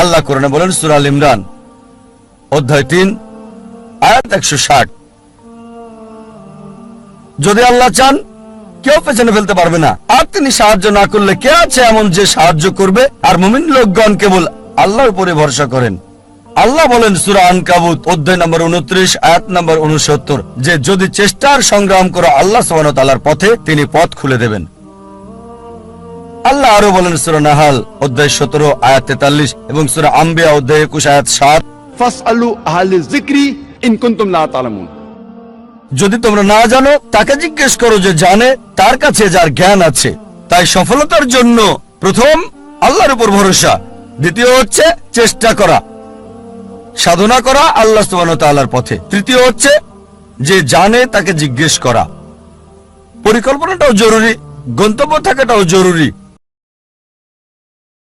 আল্লাহ কোরআনে বলেন সূরা আল ইমরান অধ্যায় 3 আয়াত 160, যদি আল্লাহ চান কেউ পেছনে ফেলতে পারবে না, আর তিনি সাহায্য না করলে কে আছে এমন যে সাহায্য করবে? আর মুমিন লোকগণ কেবল আল্লাহর উপরে ভরসা করেন। আল্লাহ বলেন সূরা আনকাবুত অধ্যায় নম্বর 29 আয়াত নম্বর 69 যে যদি চেষ্টার সংগ্রাম করো আল্লাহ সুবহানাহু ওয়া তাআলার পথে, তিনি পথ খুলে দেবেন। আল্লাহ আরো বলেন সূরা নাহাল অধ্যায় 17 আয়াত 43 এবং সূরা আম্বিয়া অধ্যায় 21 আয়াত 7, ফাসআলু আহলে যিকরি ইন কুনতুম লা তা'লামুন। যদি তোমরা না জানো তাকে জিজ্ঞেস করো যে জানে, তার কাছে যার জ্ঞান আছে। তাই সফলতার জন্য প্রথম আল্লাহর উপর ভরসা, দ্বিতীয় হচ্ছে চেষ্টা করা, সাধনা করা আল্লাহ সুবহানাহু ওয়া তাআলার পথে, তৃতীয় হচ্ছে যে জানে তাকে জিজ্ঞেস করা। পরিকল্পনাটাও জরুরি, গন্তব্য থাকাটাও জরুরি।